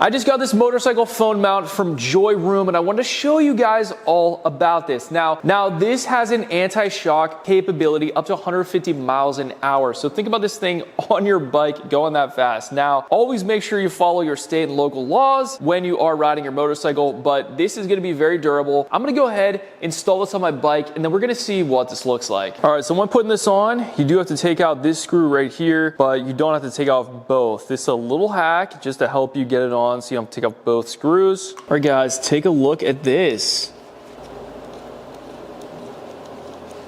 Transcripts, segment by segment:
I just got this motorcycle phone mount from Joy Room and I wanted to show you guys all about this. Now this has an anti-shock capability up to 150 miles an hour. So think about this thing on your bike going that fast. Now, always make sure you follow your state and local laws when you are riding your motorcycle, but this is gonna be very durable. I'm gonna go ahead, install this on my bike, and then we're gonna see what this looks like. All right, so when putting this on, you do have to take out this screw right here, but you don't have to take off both. This is a little hack just to help you get it on. So you don't take off both screws. All right guys, take a look at this.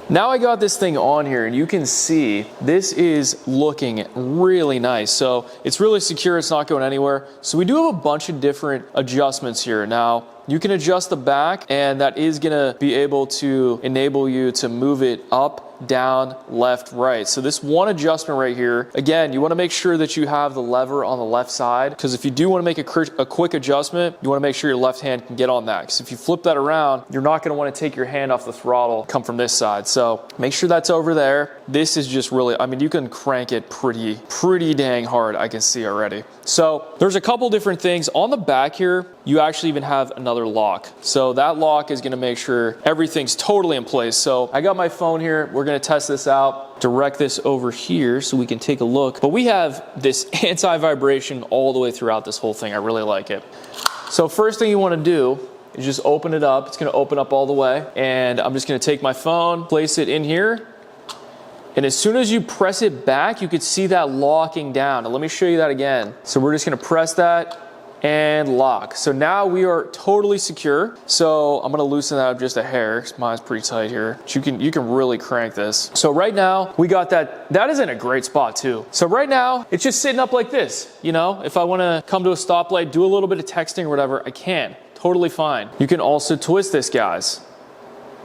Now I got this thing on here and you can see this is looking really nice. So it's really secure, it's not going anywhere. So we do have a bunch of different adjustments here. Now you can adjust the back and that is gonna be able to enable you to move it up, down, left, right. So this one adjustment right here, again, you wanna make sure that you have the lever on the left side, because if you do wanna make a quick adjustment, you wanna make sure your left hand can get on that. Because if you flip that around, you're not gonna wanna take your hand off the throttle, come from this side. So make sure that's over there. This is just really, I mean, you can crank it pretty dang hard, I can see already. So there's a couple different things. On the back here, you actually even have another lock. So that lock is gonna make sure everything's totally in place. So I got my phone here. We're gonna test this out, direct this over here so we can take a look. But we have this anti-vibration all the way throughout this whole thing. I really like it. So first thing you wanna do is just open it up. It's gonna open up all the way. And I'm just gonna take my phone, place it in here. And as soon as you press it back, you could see that locking down. And let me show you that again. So we're just gonna press that and lock. So now we are totally secure. So I'm gonna loosen that up just a hair. Mine's pretty tight here. But you can really crank this. So right now we got that. That is in a great spot too. So right now it's just sitting up like this. You know, if I wanna come to a stoplight, do a little bit of texting or whatever, I can. Totally fine. You can also twist this, guys.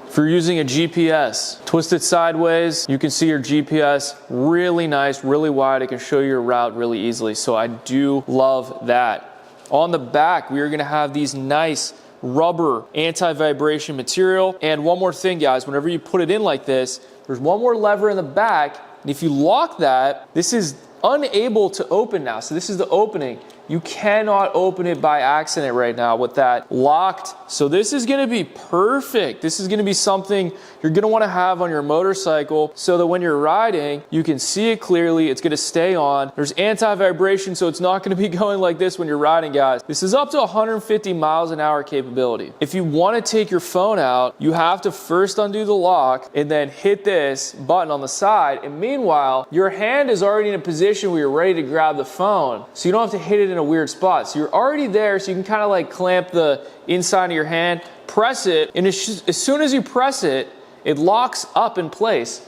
If you're using a GPS, twist it sideways, you can see your GPS really nice, really wide. It can show you your route really easily. So I do love that. On the back, we are gonna have these nice rubber anti-vibration material. And one more thing, guys, whenever you put it in like this, there's one more lever in the back. And if you lock that, this is unable to open now. So this is the opening. You cannot open it by accident right now with that locked. So this is gonna be perfect. This is gonna be something you're gonna wanna have on your motorcycle so that when you're riding, you can see it clearly, it's gonna stay on. There's anti-vibration, so it's not gonna be going like this when you're riding, guys. This is up to 150 miles an hour capability. If you wanna take your phone out, you have to first undo the lock and then hit this button on the side. And meanwhile, your hand is already in a position where you're ready to grab the phone. So you don't have to hit it in a weird spot. So you're already there, so you can kind of like clamp the inside of your hand, press it, and as soon as you press it, it locks up in place,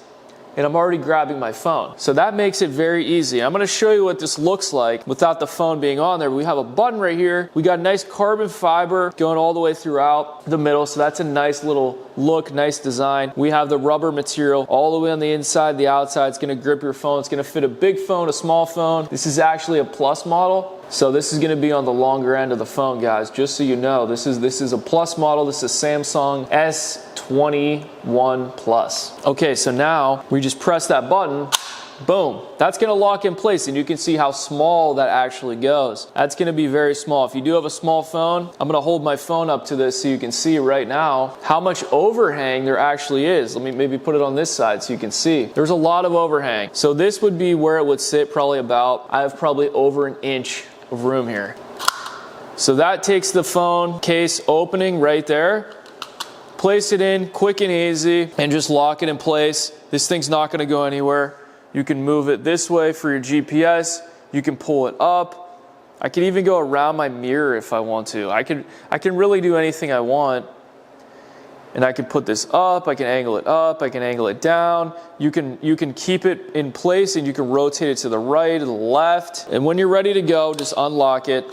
and I'm already grabbing my phone. So that makes it very easy. I'm gonna show you what this looks like without the phone being on there. We have a button right here. We got nice carbon fiber going all the way throughout the middle, so that's a nice little look, nice design. We have the rubber material all the way on the inside, the outside. It's gonna grip your phone. It's gonna fit a big phone, a small phone. This is actually a Plus model. So this is gonna be on the longer end of the phone, guys, just so you know. This is a Plus model. This is Samsung S21 Plus. Okay, so now we just press that button, boom. That's gonna lock in place, and you can see how small that actually goes. That's gonna be very small. If you do have a small phone, I'm gonna hold my phone up to this so you can see right now how much overhang there actually is. Let me maybe put it on this side so you can see. There's a lot of overhang. So this would be where it would sit, probably about, I have probably over an inch of room here. So that takes the phone case opening right there. Place it in quick and easy and just lock it in place. This thing's not gonna go anywhere. You can move it this way for your GPS. You can pull it up. I can even go around my mirror if I want to. I can really do anything I want. And I can put this up, I can angle it up, I can angle it down. You can keep it in place and you can rotate it to the right, to the left. And when you're ready to go, just unlock it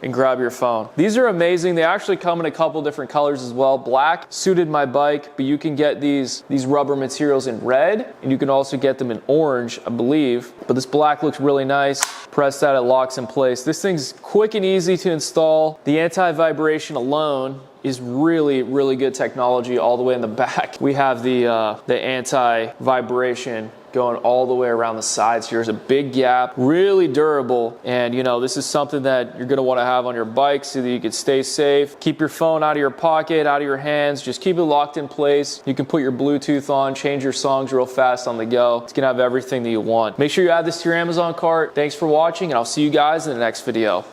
and grab your phone. These are amazing. They actually come in a couple different colors as well. Black suited my bike, but you can get these rubber materials in red, and you can also get them in orange, I believe. But this black looks really nice. Press that, it locks in place. This thing's quick and easy to install. The anti-vibration alone is really, really good technology all the way in the back. We have the anti-vibration going all the way around the sides. Here's a big gap, really durable. And you know, this is something that you're gonna wanna have on your bike so that you can stay safe. Keep your phone out of your pocket, out of your hands. Just keep it locked in place. You can put your Bluetooth on, change your songs real fast on the go. It's gonna have everything that you want. Make sure you add this to your Amazon cart. Thanks for watching, and I'll see you guys in the next video.